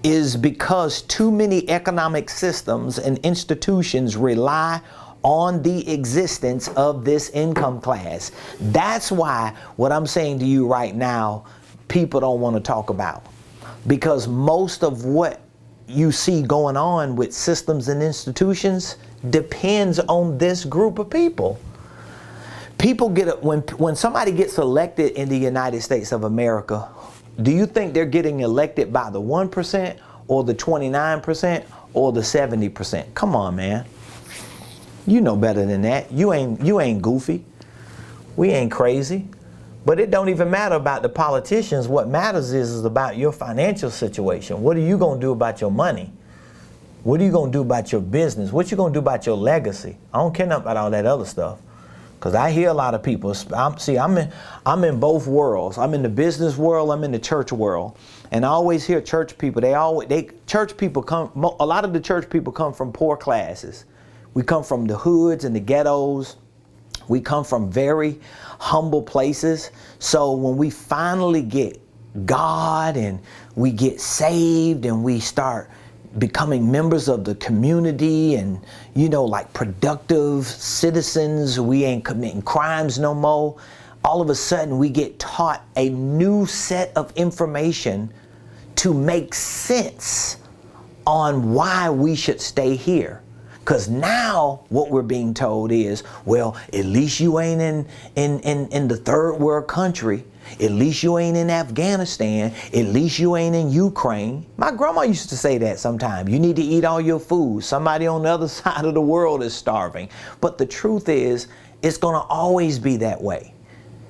is because too many economic systems and institutions rely on the existence of this income class. That's why what I'm saying to you right now, people don't want to talk about. Because most of what you see going on with systems and institutions depends on this group of people. People get, when somebody gets elected in the United States of America, do you think they're getting elected by the 1% or the 29% or the 70%? Come on, man. You know better than that. You ain't goofy. We ain't crazy. But it don't even matter about the politicians. What matters is about your financial situation. What are you going to do about your money? What are you going to do about your business? What you going to do about your legacy? I don't care nothing about all that other stuff. Because I hear a lot of people, I'm in both worlds. I'm in the business world, I'm in the church world. And I always hear church people, a lot of the church people come from poor classes. We come from the hoods and the ghettos. We come from very humble places. So when we finally get God and we get saved and we start becoming members of the community and, like productive citizens, we ain't committing crimes no more. All of a sudden we get taught a new set of information to make sense on why we should stay here. Because now what we're being told is, well, at least you ain't in the third world country. At least you ain't in Afghanistan. At least you ain't in Ukraine. My grandma used to say that sometimes. You need to eat all your food. Somebody on the other side of the world is starving. But the truth is, it's going to always be that way.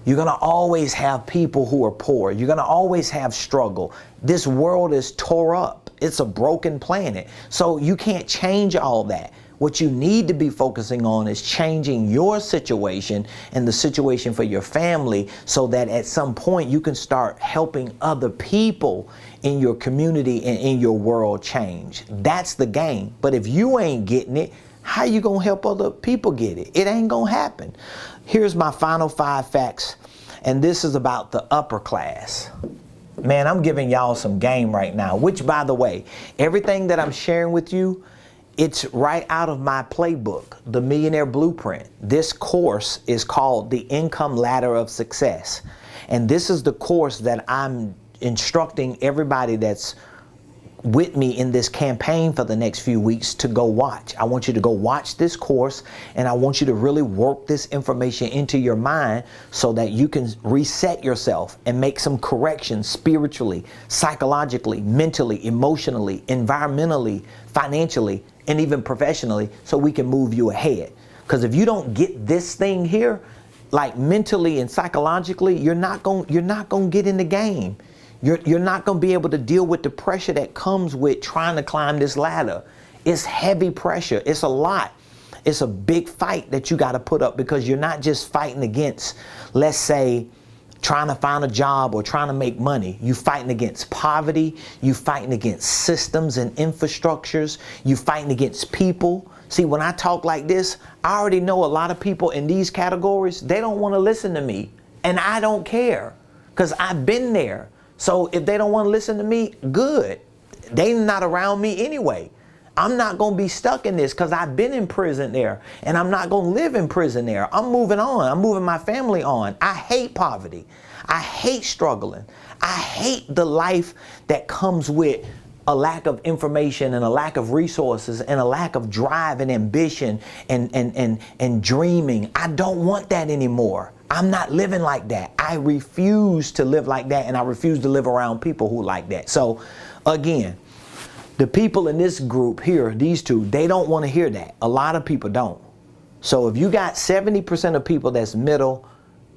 You're going to always have people who are poor. You're going to always have struggle. This world is tore up. It's a broken planet. So you can't change all that. What you need to be focusing on is changing your situation and the situation for your family so that at some point you can start helping other people in your community and in your world change. That's the game. But if you ain't getting it, how you gonna help other people get it? It ain't gonna happen. Here's my final 5 facts, and this is about the upper class. Man, I'm giving y'all some game right now, which, by the way, everything that I'm sharing with you, it's right out of my playbook, The Millionaire Blueprint. This course is called The Income Ladder of Success. And this is the course that I'm instructing everybody that's with me in this campaign for the next few weeks to go watch. I want you to go watch this course, and I want you to really work this information into your mind so that you can reset yourself and make some corrections spiritually, psychologically, mentally, emotionally, environmentally, financially, and even professionally, so we can move you ahead. Because if you don't get this thing here, like mentally and psychologically, you're not going to get in the game. You're not going to be able to deal with the pressure that comes with trying to climb this ladder. It's heavy pressure. It's a lot. It's a big fight that you got to put up, because you're not just fighting against, let's say, trying to find a job or trying to make money. You fighting against poverty. You fighting against systems and infrastructures. You fighting against people. See, when I talk like this, I already know a lot of people in these categories, they don't want to listen to me. And I don't care, because I've been there. So if they don't want to listen to me, good. They not around me anyway. I'm not going to be stuck in this, because I've been in prison there, and I'm not going to live in prison there. I'm moving on. I'm moving my family on. I hate poverty. I hate struggling. I hate the life that comes with a lack of information and a lack of resources and a lack of drive and ambition and dreaming. I don't want that anymore. I'm not living like that. I refuse to live like that, and I refuse to live around people who like that. So again, the people in this group here, these two, they don't want to hear that. A lot of people don't. So if you got 70% of people that's middle,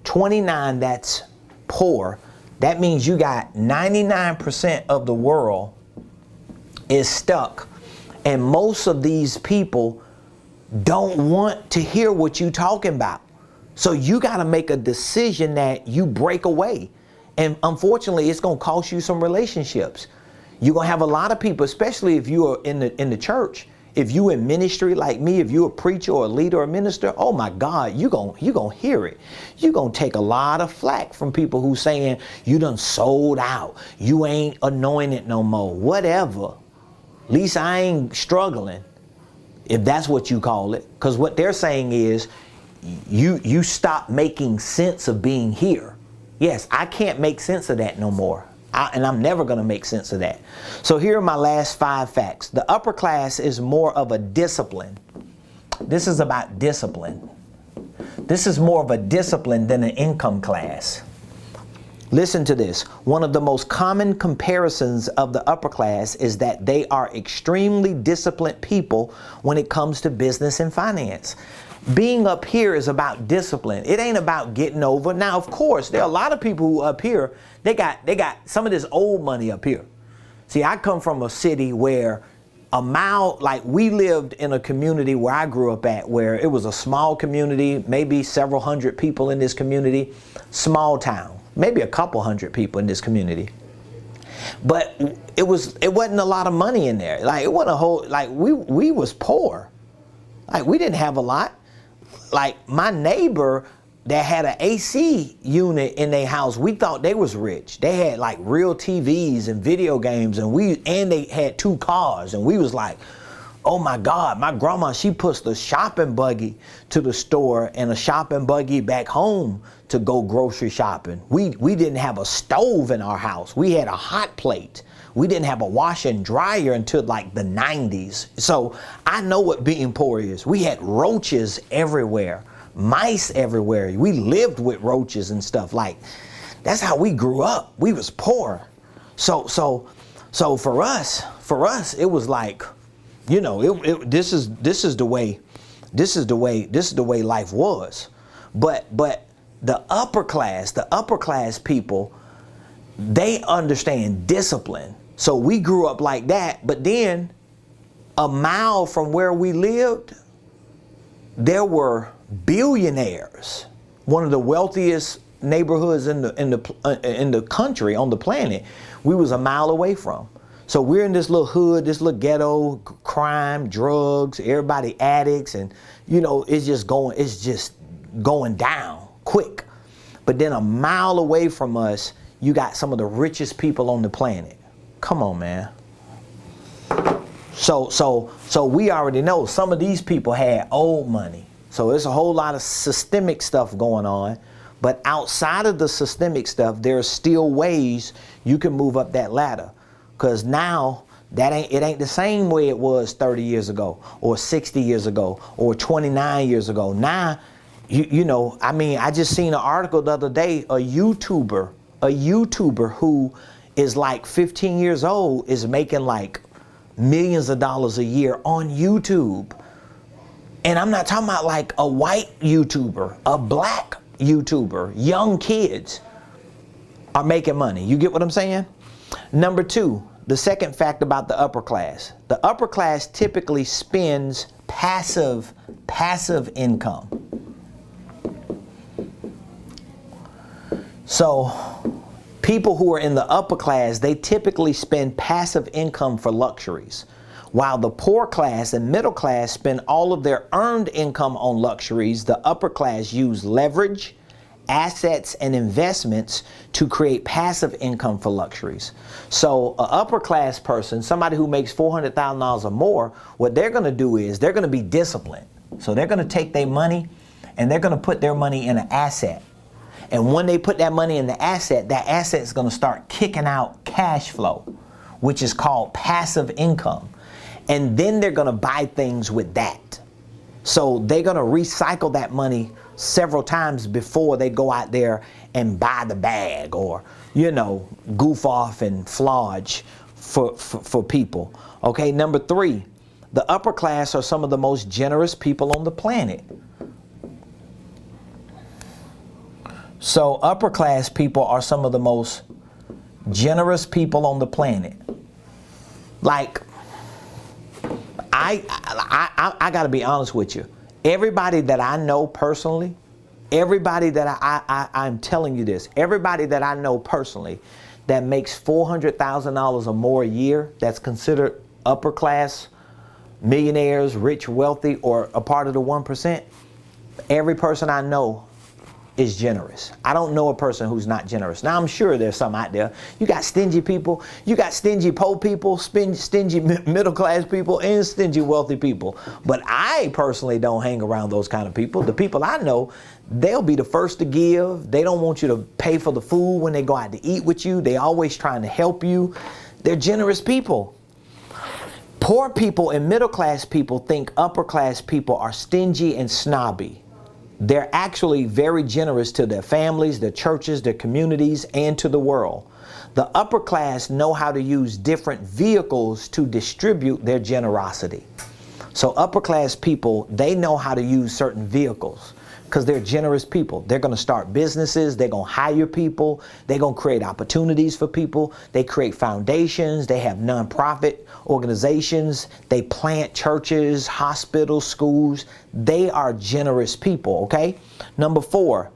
29 that's poor, that means you got 99% of the world is stuck. And most of these people don't want to hear what you're talking about. So you got to make a decision that you break away. And unfortunately, it's going to cost you some relationships. You're going to have a lot of people, especially if you are in the church, If you in ministry like me, if you a preacher or a leader or a minister, oh my God, you gonna hear it. You gonna take a lot of flack from people who saying you done sold out. You ain't anointed no more. Whatever. At least I ain't struggling, if that's what you call it. Because what they're saying is you stop making sense of being here. Yes, I can't make sense of that no more. And I'm never going to make sense of that. So here are my last 5 facts. The upper class is more of a discipline. This is about discipline. This is more of a discipline than an income class. Listen to this. One of the most common comparisons of the upper class is that they are extremely disciplined people when it comes to business and finance. Being up here is about discipline. It ain't about getting over. Now, of course, there are a lot of people who up here, they got some of this old money up here. See, I come from a city where like we lived in a community where I grew up at, where it was a small community, maybe several hundred people in this community, small town, maybe a couple hundred people in this community. But it wasn't a lot of money in there. Like it wasn't a whole, like we was poor. Like we didn't have a lot. Like my neighbor that had an AC unit in their house, we thought they was rich. They had like real TVs and video games, and they had 2 cars, and we was like, oh my God, my grandma, she puts the shopping buggy to the store and a shopping buggy back home to go grocery shopping. We didn't have a stove in our house. We had a hot plate. We didn't have a washer and dryer until like the 90s. So I know what being poor is. We had roaches everywhere, mice everywhere. We lived with roaches and stuff. Like, that's how we grew up. We was poor. So for us, it was like, you know, this is the way life was. But the upper class people, they understand discipline. So we grew up like that, but then a mile from where we lived, there were billionaires. One of the wealthiest neighborhoods in the country, on the planet, we was a mile away from. So we're in this little hood, this little ghetto, crime, drugs, everybody addicts, and you know, it's just going down quick. But then a mile away from us, you got some of the richest people on the planet. Come on, man. So we already know some of these people had old money. So there's a whole lot of systemic stuff going on. But outside of the systemic stuff, there's still ways you can move up that ladder. Because now it ain't the same way it was 30 years ago or 60 years ago or 29 years ago. Now, you know, I mean, I just seen an article the other day, a YouTuber who is like 15 years old is making like millions of dollars a year on YouTube. And I'm not talking about like a white YouTuber, a black YouTuber. Young kids are making money. You get what I'm saying? Number 2, the second fact about the upper class. The upper class typically spends passive income. So people who are in the upper class, they typically spend passive income for luxuries, while the poor class and middle class spend all of their earned income on luxuries. The upper class use leverage, assets, and investments to create passive income for luxuries. So an upper class person, somebody who makes $400,000 or more, what they're going to do is they're going to be disciplined. So they're going to take their money and they're going to put their money in an asset. And when they put that money in the asset, that asset is going to start kicking out cash flow, which is called passive income. And then they're going to buy things with that. So they're going to recycle that money several times before they go out there and buy the bag or, you know, goof off and flodge for people. Okay, number 3, the upper class are some of the most generous people on the planet. So upper class people are some of the most generous people on the planet. Like, I got to be honest with you. Everybody that I know personally, everybody that I'm telling you this, everybody that I know personally that makes $400,000 or more a year, that's considered upper class, millionaires, rich, wealthy, or a part of the 1%, every person I know is generous. I don't know a person who's not generous. Now, I'm sure there's some out there. You got stingy people, you got stingy poor people, stingy middle class people, and stingy wealthy people. But I personally don't hang around those kind of people. The people I know, they'll be the first to give. They don't want you to pay for the food when they go out to eat with you. They always trying to help you. They're generous people. Poor people and middle class people think upper class people are stingy and snobby. They're actually very generous to their families, their churches, their communities, and to the world. The upper class know how to use different vehicles to distribute their generosity. So upper class people, they know how to use certain vehicles because they're generous people. They're going to start businesses. They're going to hire people. They're going to create opportunities for people. They create foundations. They have nonprofit organizations. They plant churches, hospitals, schools. They are generous people, okay? Number 4,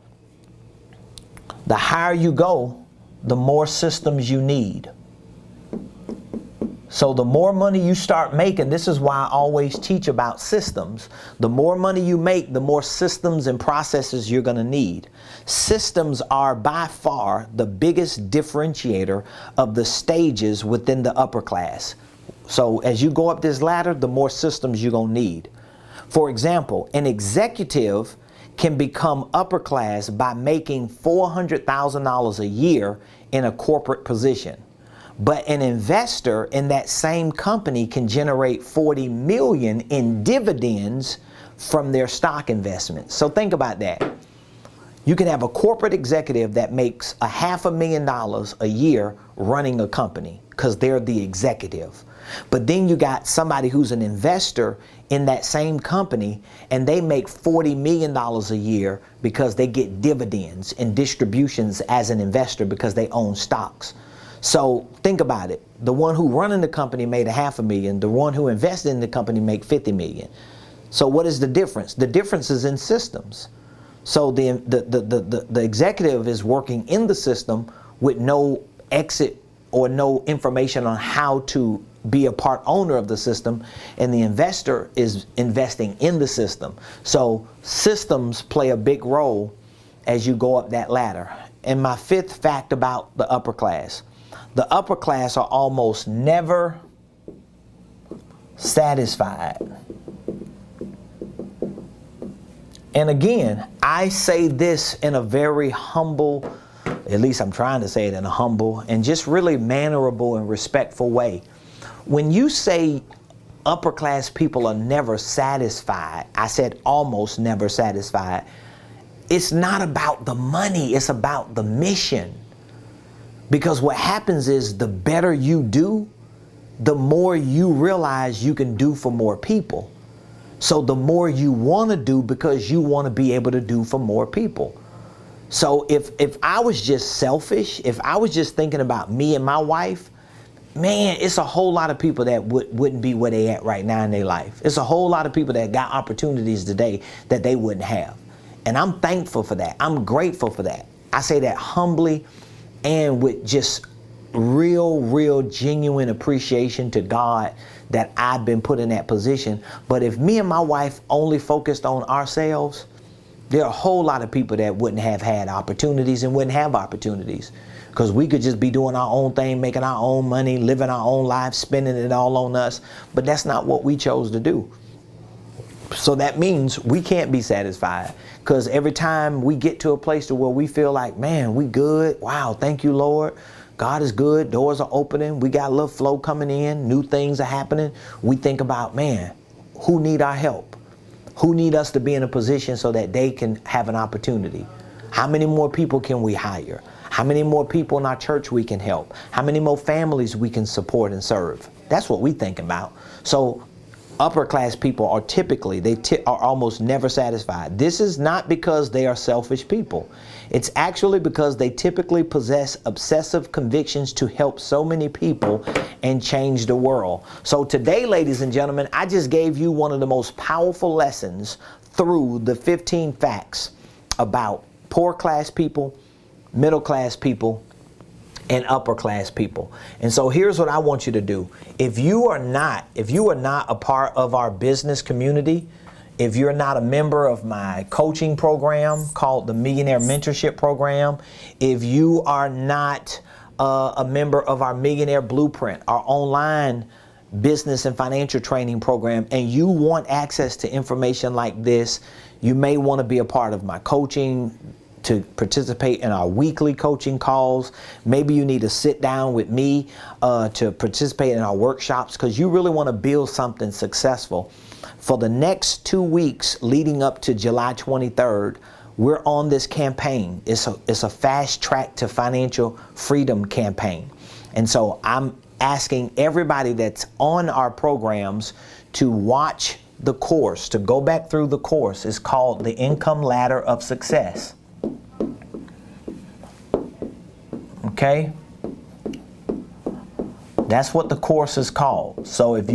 the higher you go, the more systems you need. So the more money you start making, this is why I always teach about systems. The more money you make, the more systems and processes you're going to need. Systems are by far the biggest differentiator of the stages within the upper class. So as you go up this ladder, the more systems you're going to need. For example, an executive can become upper class by making $400,000 a year in a corporate position. But an investor in that same company can generate $40 million in dividends from their stock investments. So think about that. You can have a corporate executive that makes $500,000 a year running a company because they're the executive. But then you got somebody who's an investor in that same company and they make $40 million a year because they get dividends and distributions as an investor because they own stocks. So think about it. The one who running the company made $500,000. The one who invested in the company make $50 million. So what is the difference? The difference is in systems. So the executive is working in the system with no exit or no information on how to be a part owner of the system, and the investor is investing in the system. So systems play a big role as you go up that ladder. And my 5th fact about the upper class. The upper class are almost never satisfied. And again, I say this in a very humble, at least I'm trying to say it in a humble and just really mannerable and respectful way. When you say upper class people are never satisfied, I said almost never satisfied. It's not about the money, it's about the mission. Because what happens is the better you do, the more you realize you can do for more people. So the more you want to do because you want to be able to do for more people. So if I was just selfish, if I was just thinking about me and my wife, man, it's a whole lot of people that wouldn't be where they at right now in their life. It's a whole lot of people that got opportunities today that they wouldn't have. And I'm thankful for that. I'm grateful for that. I say that humbly and with just real genuine appreciation to God that I've been put in that position. But if me and my wife only focused on ourselves, there are a whole lot of people that wouldn't have had opportunities and wouldn't have opportunities because we could just be doing our own thing, making our own money, living our own lives, spending it all on us. But that's not what we chose to do. So that means we can't be satisfied because every time we get to a place to where we feel like, man, we good. Wow, thank you, Lord. God is good. Doors are opening. We got a little flow coming in. New things are happening. We think about, man, who need our help? Who need us to be in a position so that they can have an opportunity? How many more people can we hire? How many more people in our church we can help? How many more families we can support and serve? That's what we think about. So upper class people are typically, are almost never satisfied. This is not because they are selfish people. It's actually because they typically possess obsessive convictions to help so many people and change the world. So today, ladies and gentlemen, I just gave you one of the most powerful lessons through the 15 facts about poor class people, middle class people, and upper class people. And so here's what I want you to do. If you are not a part of our business community, if you're not a member of my coaching program called the Millionaire Mentorship Program, if you are not a member of our Millionaire Blueprint, our online business and financial training program, and you want access to information like this, you may want to be a part of my coaching, to participate in our weekly coaching calls. Maybe you need to sit down with me to participate in our workshops, because you really want to build something successful. For the next 2 weeks leading up to July 23rd, we're on this campaign. It's a fast track to financial freedom campaign. And so I'm asking everybody that's on our programs to watch the course, to go back through the course. It's called the Income Ladder of Success. Okay? That's what the course is called. So if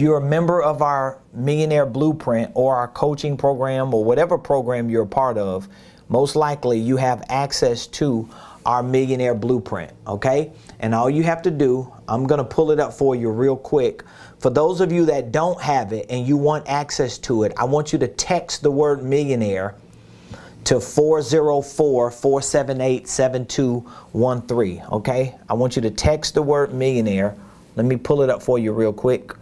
you're a member of our Millionaire Blueprint or our coaching program or whatever program you're a part of, most likely you have access to our Millionaire Blueprint, okay? And all you have to do, I'm gonna pull it up for you real quick. For those of you that don't have it and you want access to it, I want you to text the word millionaire to 404-478-7213, okay? I want you to text the word millionaire. Let me pull it up for you real quick.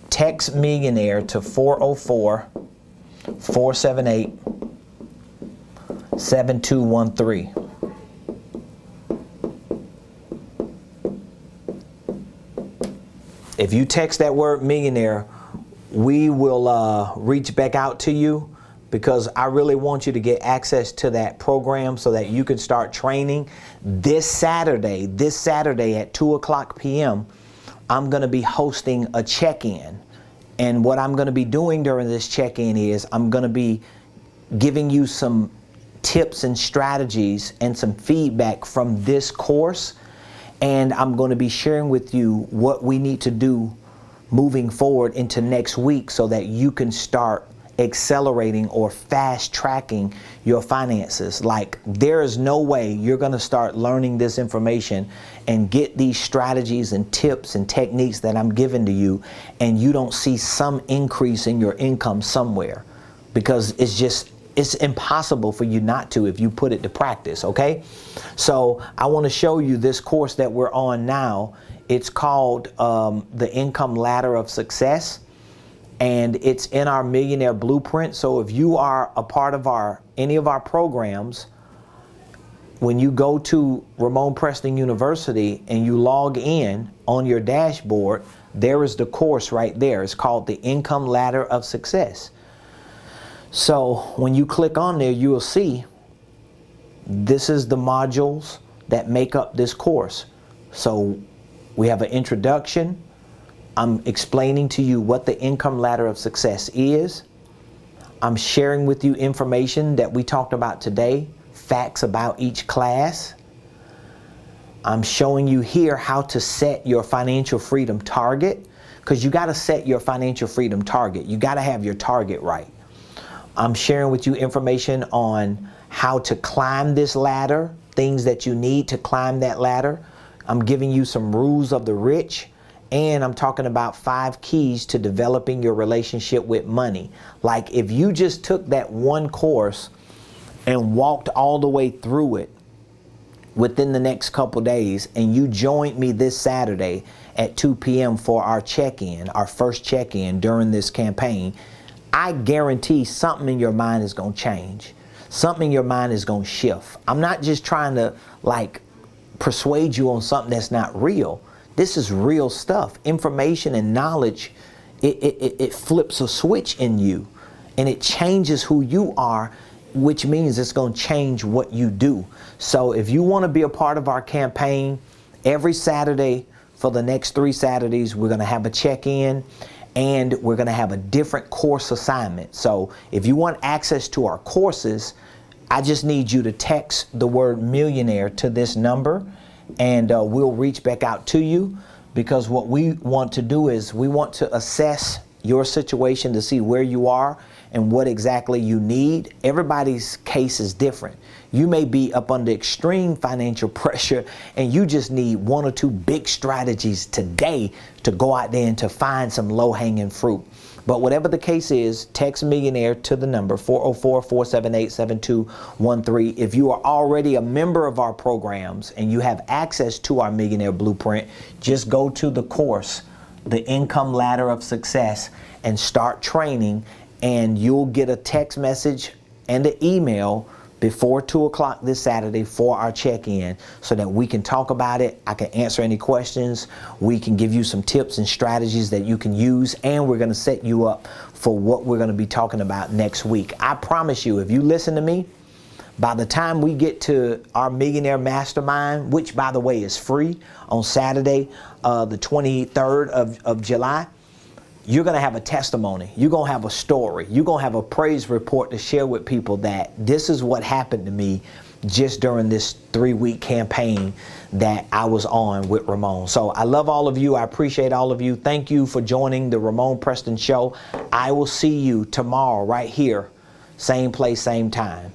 Text millionaire to 404-478-7213. If you text that word millionaire, we will reach back out to you, because I really want you to get access to that program so that you can start training. This Saturday at 2:00 p.m., I'm going to be hosting a check-in. And what I'm going to be doing during this check-in is I'm going to be giving you some tips and strategies and some feedback from this course. And I'm going to be sharing with you what we need to do moving forward into next week so that you can start accelerating or fast tracking your finances. Like, there is no way you're going to start learning this information and get these strategies and tips and techniques that I'm giving to you, and you don't see some increase in your income somewhere, because it's impossible for you not to if you put it to practice, okay? So I want to show you this course that we're on now. It's called the Income Ladder of Success. And it's in our Millionaire Blueprint. So if you are a part of any of our programs, when you go to Ramon Preston University and you log in on your dashboard, there is the course right there. It's called the Income Ladder of Success. So when you click on there, you will see this is the modules that make up this course. So we have an introduction. I'm explaining to you what the Income Ladder of Success is. I'm sharing with you information that we talked about today, facts about each class. I'm showing you here how to set your financial freedom target, because you got to set your financial freedom target. You got to have your target right. I'm sharing with you information on how to climb this ladder, things that you need to climb that ladder. I'm giving you some rules of the rich. And I'm talking about 5 keys to developing your relationship with money. Like, if you just took that one course and walked all the way through it within the next couple days, and you joined me this Saturday at 2 p.m. for our check-in, our first check-in during this campaign, I guarantee something in your mind is going to change. Something in your mind is going to shift. I'm not just trying to persuade you on something that's not real. This is real stuff. Information and knowledge, it flips a switch in you, and it changes who you are, which means it's going to change what you do. So if you want to be a part of our campaign, every Saturday for the next 3 Saturdays, we're going to have a check-in, and we're going to have a different course assignment. So if you want access to our courses, I just need you to text the word millionaire to this number, and we'll reach back out to you, because what we want to do is we want to assess your situation to see where you are and what exactly you need. Everybody's case is different. You may be up under extreme financial pressure and you just need one or two big strategies today to go out there and to find some low-hanging fruit. But whatever the case is, text Millionaire to the number 404-478-7213. If you are already a member of our programs and you have access to our Millionaire Blueprint, just go to the course, The Income Ladder of Success, and start training, and you'll get a text message and an email before 2 o'clock this Saturday for our check-in so that we can talk about it. I can answer any questions. We can give you some tips and strategies that you can use, and we're going to set you up for what we're going to be talking about next week. I promise you, if you listen to me, by the time we get to our Millionaire Mastermind, which by the way is free on Saturday, the 23rd of July, you're going to have a testimony. You're going to have a story. You're going to have a praise report to share with people that this is what happened to me just during this 3-week campaign that I was on with Ramon. So I love all of you. I appreciate all of you. Thank you for joining the Ramon Preston Show. I will see you tomorrow right here, same place, same time.